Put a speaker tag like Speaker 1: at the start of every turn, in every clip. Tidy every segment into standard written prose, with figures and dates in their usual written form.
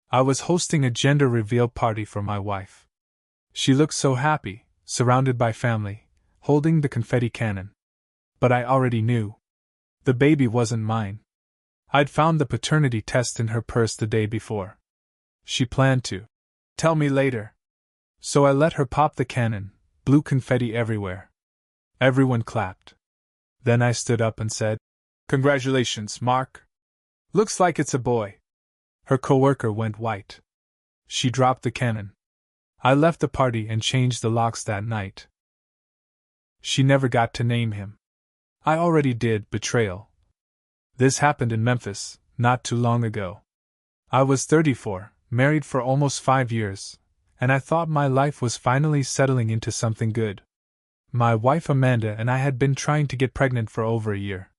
Speaker 1: I was hosting a gender reveal party for my wife. She looked so happy, surrounded by family, holding the confetti cannon. But I already knew. The baby wasn't mine. I'd found the paternity test in her purse the day before. She planned to tell me later. So I let her pop the cannon, blew confetti everywhere. Everyone clapped. Then I stood up and said, "Congratulations, Mark. Looks like it's a boy." Her coworker went white. She dropped the cannon. I left the party and changed the locks that night. She never got to name him. I already did. Betrayal. This happened in Memphis, not too long ago. I was 34, married for almost 5 years, and I thought my life was finally settling into something good. My wife Amanda and I had been trying to get pregnant for over a year.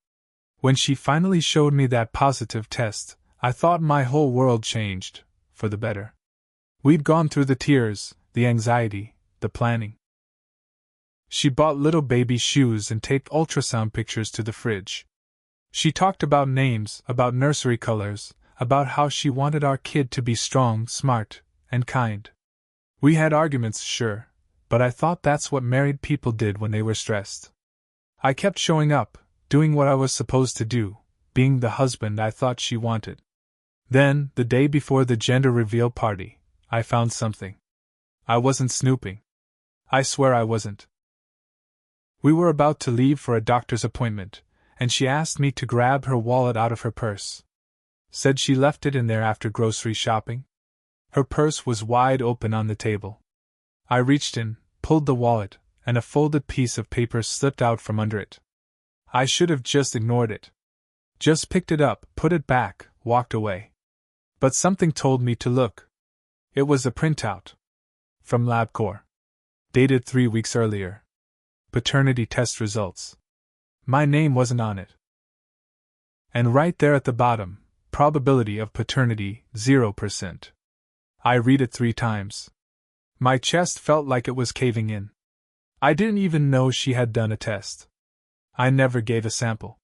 Speaker 1: When she finally showed me that positive test, I thought my whole world changed, for the better. We'd gone through the tears, the anxiety, the planning. She bought little baby shoes and taped ultrasound pictures to the fridge. She talked about names, about nursery colors, about how she wanted our kid to be strong, smart, and kind. We had arguments, sure, but I thought that's what married people did when they were stressed. I kept showing up, doing what I was supposed to do, being the husband I thought she wanted. Then, the day before the gender reveal party, I found something. I wasn't snooping. I swear I wasn't. We were about to leave for a doctor's appointment, and she asked me to grab her wallet out of her purse. Said she left it in there after grocery shopping. Her purse was wide open on the table. I reached in, pulled the wallet, and a folded piece of paper slipped out from under it. I should have just ignored it. Just picked it up, put it back, walked away. But something told me to look. It was a printout. From LabCorp. Dated 3 weeks earlier. Paternity test results. My name wasn't on it. And right there at the bottom, probability of paternity, 0%. I read it 3 times. My chest felt like it was caving in. I didn't even know she had done a test. I never gave a sample.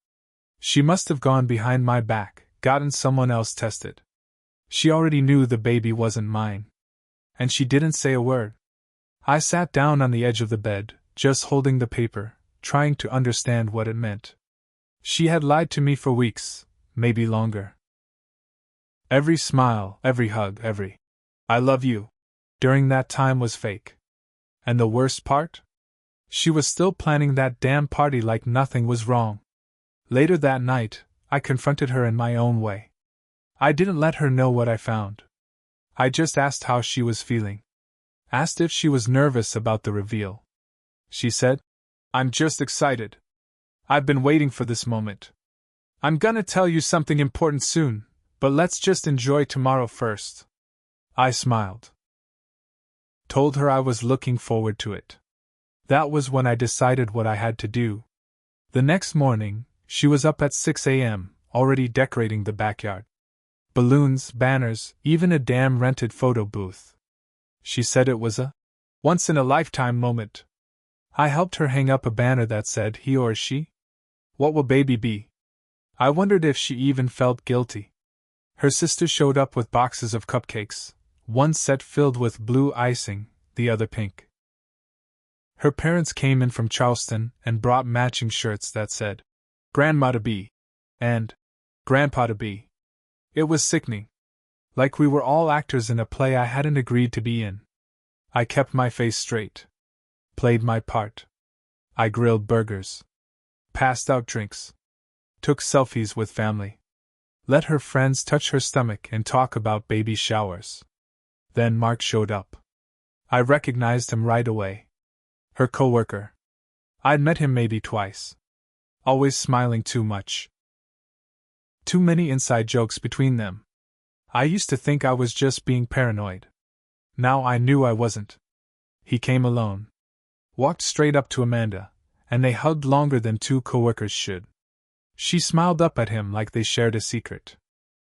Speaker 1: She must have gone behind my back, gotten someone else tested. She already knew the baby wasn't mine. And she didn't say a word. I sat down on the edge of the bed, just holding the paper, trying to understand what it meant. She had lied to me for weeks, maybe longer. Every smile, every hug, every "I love you" during that time was fake. And the worst part? She was still planning that damn party like nothing was wrong. Later that night, I confronted her in my own way. I didn't let her know what I found. I just asked how she was feeling. Asked if she was nervous about the reveal. She said, "I'm just excited. I've been waiting for this moment. I'm gonna tell you something important soon, but let's just enjoy tomorrow first." I smiled. Told her I was looking forward to it. That was when I decided what I had to do. The next morning, she was up at 6 a.m., already decorating the backyard. Balloons, banners, even a damn rented photo booth. She said it was a once-in-a-lifetime moment. I helped her hang up a banner that said he or she. What will baby be? I wondered if she even felt guilty. Her sister showed up with boxes of cupcakes, one set filled with blue icing, the other pink. Her parents came in from Charleston and brought matching shirts that said, "Grandma to be," and "Grandpa to be." It was sickening. Like we were all actors in a play I hadn't agreed to be in. I kept my face straight. Played my part. I grilled burgers. Passed out drinks. Took selfies with family. Let her friends touch her stomach and talk about baby showers. Then Mark showed up. I recognized him right away. Her coworker. I'd met him maybe twice. Always smiling too much. Too many inside jokes between them. I used to think I was just being paranoid. Now I knew I wasn't. He came alone. Walked straight up to Amanda, and they hugged longer than 2 coworkers should. She smiled up at him like they shared a secret.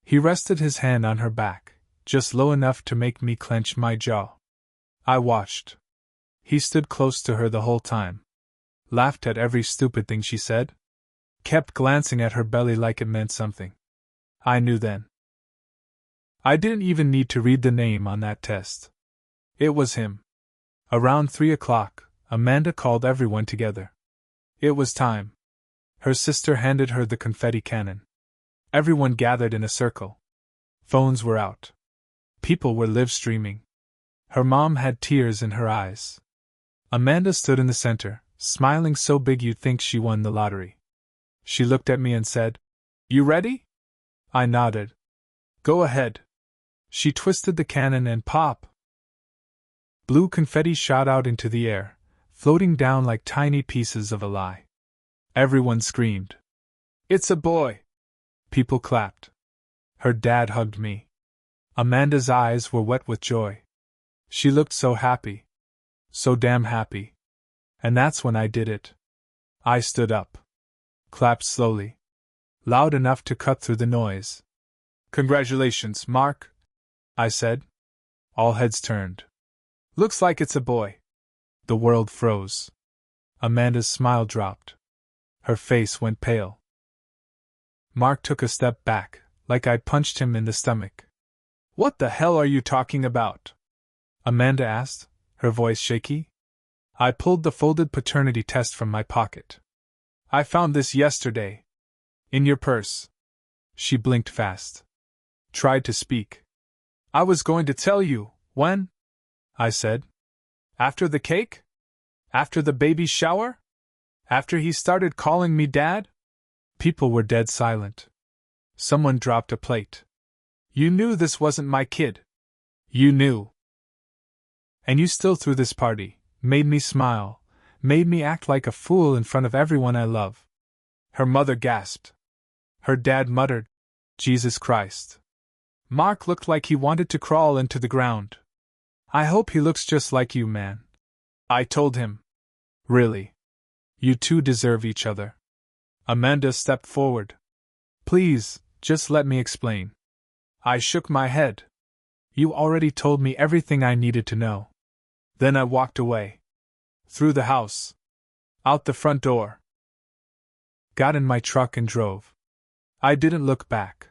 Speaker 1: He rested his hand on her back, just low enough to make me clench my jaw. I watched. He stood close to her the whole time. Laughed at every stupid thing she said. Kept glancing at her belly like it meant something. I knew then. I didn't even need to read the name on that test. It was him. Around 3 o'clock, Amanda called everyone together. It was time. Her sister handed her the confetti cannon. Everyone gathered in a circle. Phones were out. People were live streaming. Her mom had tears in her eyes. Amanda stood in the center, smiling so big you'd think she won the lottery. She looked at me and said, "You ready?" I nodded. "Go ahead." She twisted the cannon and pop! Blue confetti shot out into the air, floating down like tiny pieces of a lie. Everyone screamed. "It's a boy!" People clapped. Her dad hugged me. Amanda's eyes were wet with joy. She looked so happy. So damn happy. And that's when I did it. I stood up. Clapped slowly. Loud enough to cut through the noise. "Congratulations, Mark," I said. All heads turned. "Looks like it's a boy." The world froze. Amanda's smile dropped. Her face went pale. Mark took a step back, like I'd punched him in the stomach. "What the hell are you talking about?" Amanda asked, her voice shaky. I pulled the folded paternity test from my pocket. "I found this yesterday. In your purse." She blinked fast. Tried to speak. "I was going to tell you, when?" I said. "After the cake? After the baby's shower? After he started calling me Dad?" People were dead silent. Someone dropped a plate. "You knew this wasn't my kid. You knew. And you still threw this party, made me smile, made me act like a fool in front of everyone I love." Her mother gasped. Her dad muttered, "Jesus Christ." Mark looked like he wanted to crawl into the ground. "I hope he looks just like you, man," I told him. "Really? You two deserve each other." Amanda stepped forward. "Please, just let me explain." I shook my head. "You already told me everything I needed to know." Then I walked away. Through the house. Out the front door. Got in my truck and drove. I didn't look back.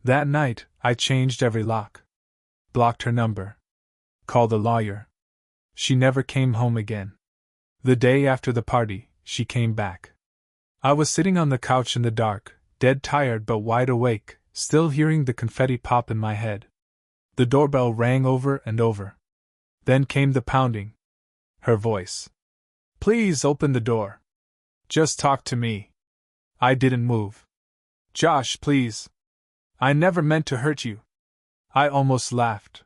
Speaker 1: That night, I changed every lock. Blocked her number. Called a lawyer. She never came home again. The day after the party, she came back. I was sitting on the couch in the dark, dead tired but wide awake, still hearing the confetti pop in my head. The doorbell rang over and over. Then came the pounding. Her voice. "Please open the door. Just talk to me." I didn't move. "Josh, please. I never meant to hurt you." I almost laughed.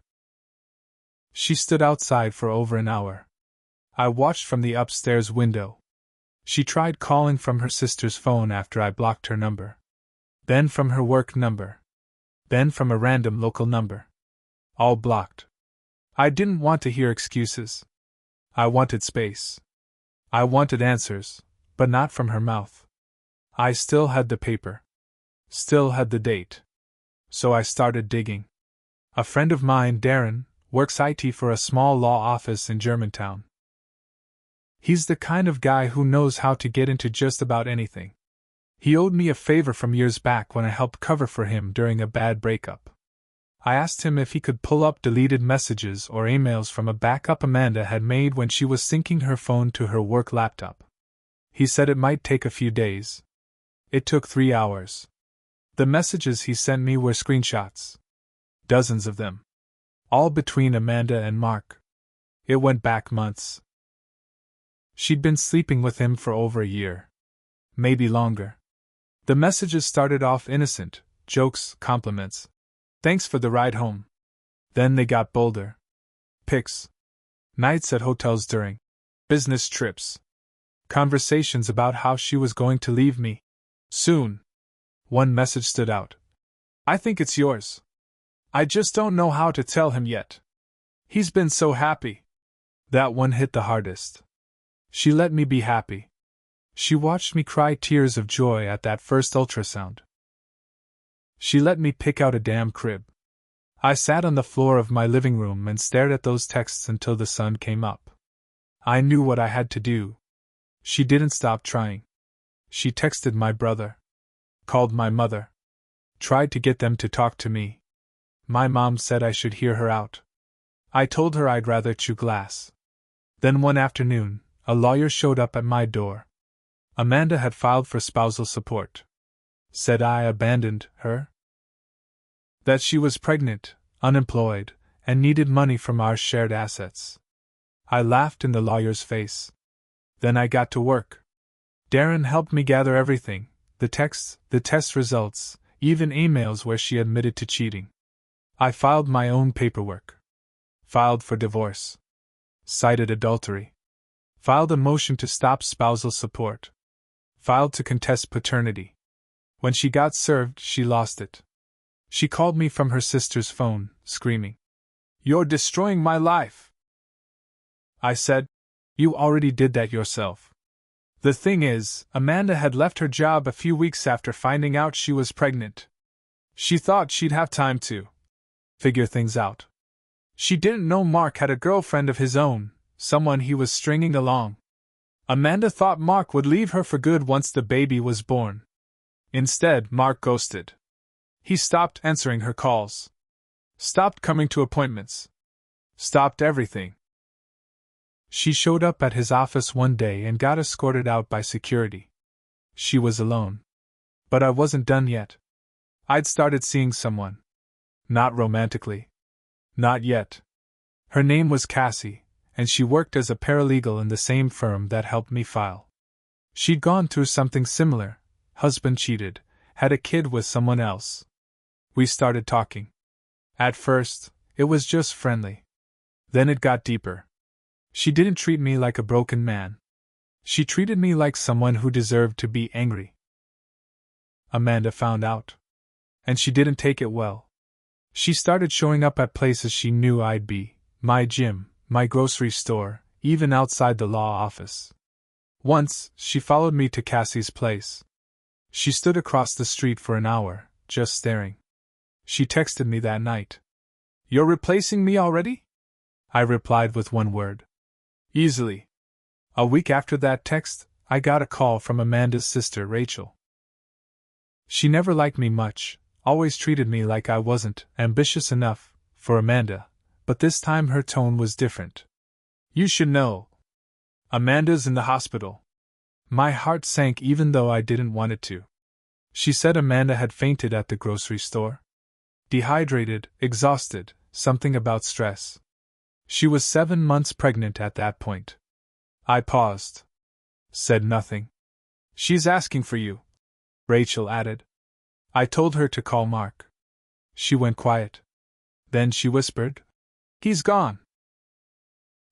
Speaker 1: She stood outside for over an hour. I watched from the upstairs window. She tried calling from her sister's phone after I blocked her number. Then from her work number. Then from a random local number. All blocked. I didn't want to hear excuses. I wanted space. I wanted answers, but not from her mouth. I still had the paper. Still had the date. So I started digging. A friend of mine, Darren, works IT for a small law office in Germantown. He's the kind of guy who knows how to get into just about anything. He owed me a favor from years back when I helped cover for him during a bad breakup. I asked him if he could pull up deleted messages or emails from a backup Amanda had made when she was syncing her phone to her work laptop. He said it might take a few days. It took 3 hours. The messages he sent me were screenshots. Dozens of them. All between Amanda and Mark. It went back months. She'd been sleeping with him for over a year. Maybe longer. The messages started off innocent, jokes, compliments. "Thanks for the ride home." Then they got bolder. Pics. Nights at hotels during business trips. Conversations about how she was going to leave me soon. One message stood out. "I think it's yours. I just don't know how to tell him yet. He's been so happy." That one hit the hardest. She let me be happy. She watched me cry tears of joy at that first ultrasound. She let me pick out a damn crib. I sat on the floor of my living room and stared at those texts until the sun came up. I knew what I had to do. She didn't stop trying. She texted my brother. Called my mother. Tried to get them to talk to me. My mom said I should hear her out. I told her I'd rather chew glass. Then one afternoon, a lawyer showed up at my door. Amanda had filed for spousal support. Said I abandoned her? That she was pregnant, unemployed, and needed money from our shared assets. I laughed in the lawyer's face. Then I got to work. Darren helped me gather everything, the texts, the test results, even emails where she admitted to cheating. I filed my own paperwork. Filed for divorce. Cited adultery. Filed a motion to stop spousal support. Filed to contest paternity. When she got served, she lost it. She called me from her sister's phone, screaming, "You're destroying my life!" I said, "You already did that yourself." The thing is, Amanda had left her job a few weeks after finding out she was pregnant. She thought she'd have time to figure things out. She didn't know Mark had a girlfriend of his own, someone he was stringing along. Amanda thought Mark would leave her for good once the baby was born. Instead, Mark ghosted. He stopped answering her calls. Stopped coming to appointments. Stopped everything. She showed up at his office one day and got escorted out by security. She was alone. But I wasn't done yet. I'd started seeing someone. Not romantically. Not yet. Her name was Cassie, and she worked as a paralegal in the same firm that helped me file. She'd gone through something similar. Husband cheated, had a kid with someone else. We started talking. At first, it was just friendly. Then it got deeper. She didn't treat me like a broken man. She treated me like someone who deserved to be angry. Amanda found out. And she didn't take it well. She started showing up at places she knew I'd be, my gym, my grocery store, even outside the law office. Once, she followed me to Cassie's place. She stood across the street for an hour, just staring. She texted me that night. "You're replacing me already?" I replied with one word. "Easily." A week after that text, I got a call from Amanda's sister, Rachel. She never liked me much, always treated me like I wasn't ambitious enough for Amanda, but this time her tone was different. "You should know. Amanda's in the hospital." My heart sank even though I didn't want it to. She said Amanda had fainted at the grocery store. Dehydrated, exhausted, something about stress. She was 7 months pregnant at that point. I paused. Said nothing. "She's asking for you," Rachel added. I told her to call Mark. She went quiet. Then she whispered, "He's gone."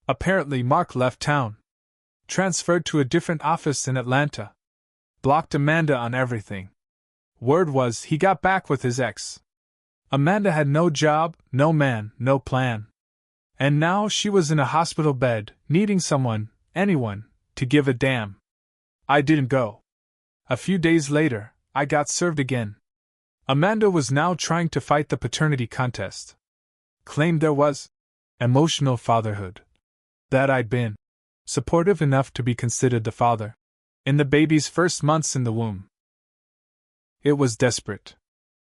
Speaker 1: Apparently Mark left town. Transferred to a different office in Atlanta. Blocked Amanda on everything. Word was he got back with his ex. Amanda had no job, no man, no plan. And now she was in a hospital bed, needing someone, anyone, to give a damn. I didn't go. A few days later, I got served again. Amanda was now trying to fight the paternity contest. Claimed there was emotional fatherhood. That I'd been supportive enough to be considered the father in the baby's first months in the womb. It was desperate.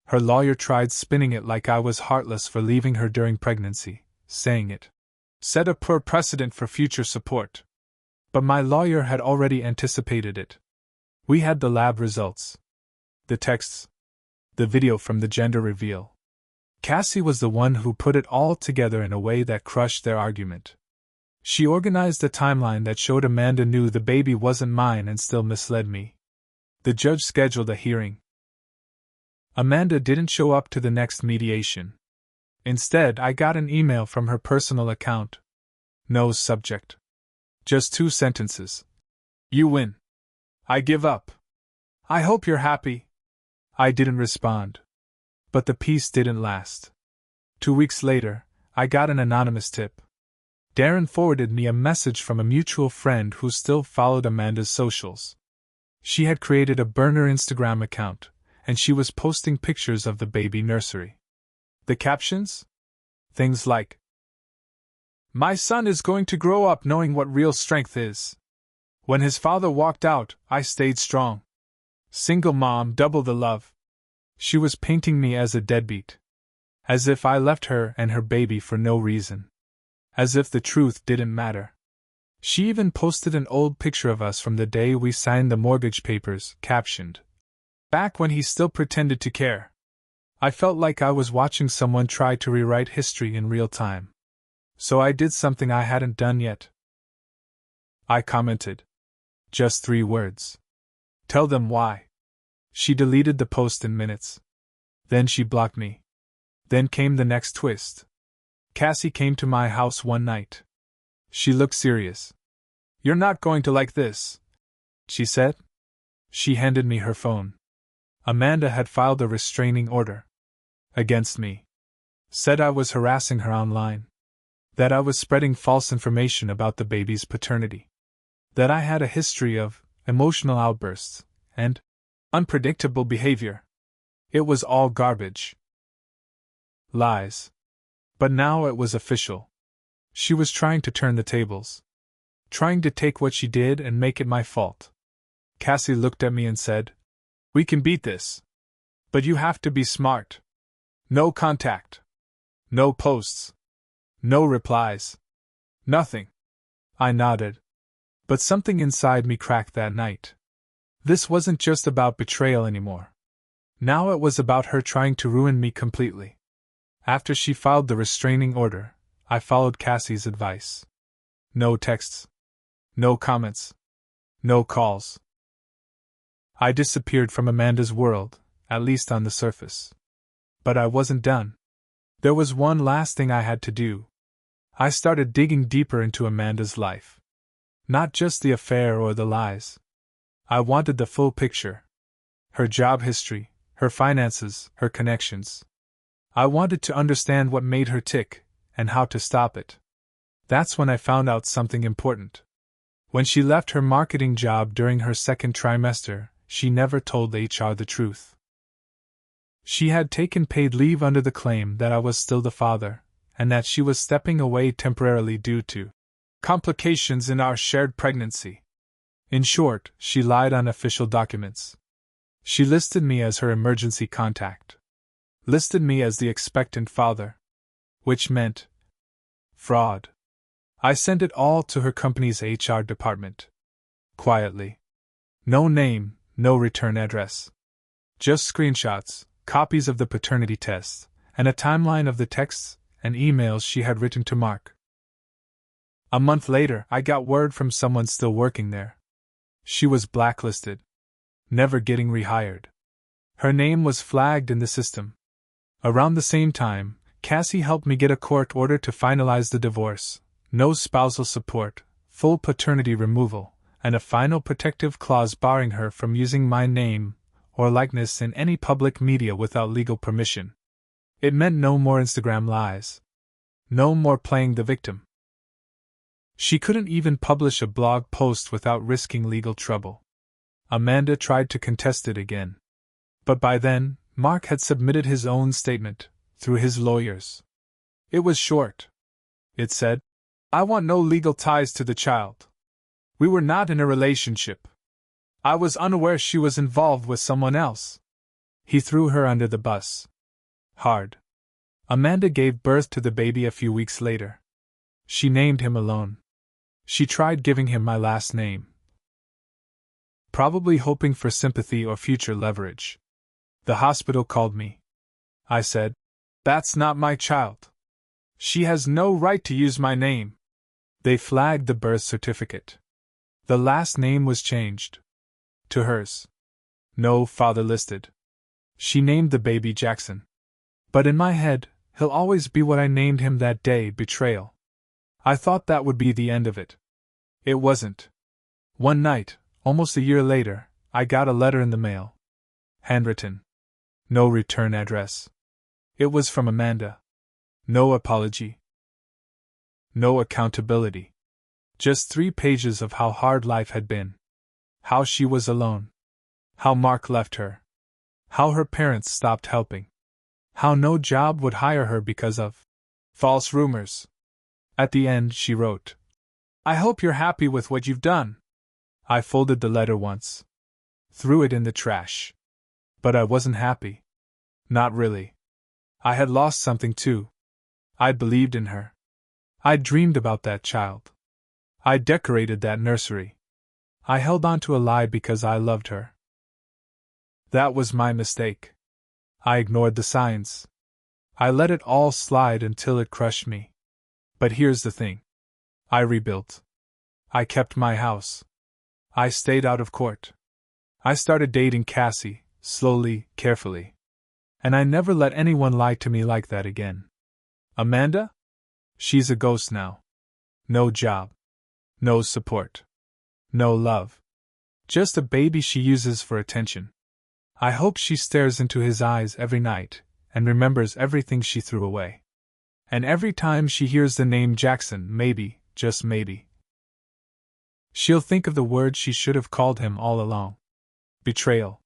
Speaker 1: Her lawyer tried spinning it like I was heartless for leaving her during pregnancy, saying it set a poor precedent for future support. But my lawyer had already anticipated it. We had the lab results. The texts. The video from the gender reveal. Cassie was the one who put it all together in a way that crushed their argument. She organized a timeline that showed Amanda knew the baby wasn't mine and still misled me. The judge scheduled a hearing. Amanda didn't show up to the next mediation. Instead, I got an email from her personal account. No subject. Just 2 sentences. "You win. I give up. I hope you're happy." I didn't respond. But the peace didn't last. 2 weeks later, I got an anonymous tip. Darren forwarded me a message from a mutual friend who still followed Amanda's socials. She had created a burner Instagram account, and she was posting pictures of the baby nursery. The captions? Things like, "My son is going to grow up knowing what real strength is. When his father walked out, I stayed strong. Single mom, double the love." She was painting me as a deadbeat. As if I left her and her baby for no reason. As if the truth didn't matter. She even posted an old picture of us from the day we signed the mortgage papers, captioned, "Back when he still pretended to care." I felt like I was watching someone try to rewrite history in real time. So I did something I hadn't done yet. I commented. Just 3 words. "Tell them why." She deleted the post in minutes. Then she blocked me. Then came the next twist. Cassie came to my house one night. She looked serious. "You're not going to like this," she said. She handed me her phone. Amanda had filed a restraining order against me. Said I was harassing her online. That I was spreading false information about the baby's paternity. That I had a history of emotional outbursts and unpredictable behavior. It was all garbage. Lies. But now it was official. She was trying to turn the tables. Trying to take what she did and make it my fault. Cassie looked at me and said, "We can beat this. But you have to be smart. No contact. No posts. No replies. Nothing." I nodded. But something inside me cracked that night. This wasn't just about betrayal anymore. Now it was about her trying to ruin me completely. After she filed the restraining order, I followed Cassie's advice. No texts. No comments. No calls. I disappeared from Amanda's world, at least on the surface. But I wasn't done. There was one last thing I had to do. I started digging deeper into Amanda's life. Not just the affair or the lies. I wanted the full picture. Her job history, her finances, her connections. I wanted to understand what made her tick, and how to stop it. That's when I found out something important. When she left her marketing job during her second trimester, she never told HR the truth. She had taken paid leave under the claim that I was still the father, and that she was stepping away temporarily due to complications in our shared pregnancy. In short, she lied on official documents. She listed me as her emergency contact. Listed me as the expectant father. Which meant fraud. I sent it all to her company's HR department. Quietly. No name, no return address. Just screenshots, copies of the paternity tests, and a timeline of the texts and emails she had written to Mark. A month later, I got word from someone still working there. She was blacklisted. Never getting rehired. Her name was flagged in the system. Around the same time, Cassie helped me get a court order to finalize the divorce, no spousal support, full paternity removal, and a final protective clause barring her from using my name or likeness in any public media without legal permission. It meant no more Instagram lies. No more playing the victim. She couldn't even publish a blog post without risking legal trouble. Amanda tried to contest it again. But by then, Mark had submitted his own statement, through his lawyers. It was short. It said, "I want no legal ties to the child. We were not in a relationship. I was unaware she was involved with someone else." He threw her under the bus. Hard. Amanda gave birth to the baby a few weeks later. She named him Alone. She tried giving him my last name. Probably hoping for sympathy or future leverage. The hospital called me. I said, "That's not my child. She has no right to use my name." They flagged the birth certificate. The last name was changed. To hers. No father listed. She named the baby Jackson. But in my head, he'll always be what I named him that day, Betrayal. I thought that would be the end of it. It wasn't. One night, almost a year later, I got a letter in the mail. Handwritten. No return address. It was from Amanda. No apology. No accountability. Just 3 pages of how hard life had been. How she was alone. How Mark left her. How her parents stopped helping. How no job would hire her because of false rumors. At the end, she wrote, "I hope you're happy with what you've done." I folded the letter once. Threw it in the trash. But I wasn't happy. Not really. I had lost something too. I'd believed in her. I'd dreamed about that child. I decorated that nursery. I held on to a lie because I loved her. That was my mistake. I ignored the signs. I let it all slide until it crushed me. But here's the thing. I rebuilt. I kept my house. I stayed out of court. I started dating Cassie, slowly, carefully. And I never let anyone lie to me like that again. Amanda? She's a ghost now. No job. No support. No love. Just a baby she uses for attention. I hope she stares into his eyes every night and remembers everything she threw away. And every time she hears the name Jackson, maybe, just maybe, she'll think of the word she should have called him all along. Betrayal.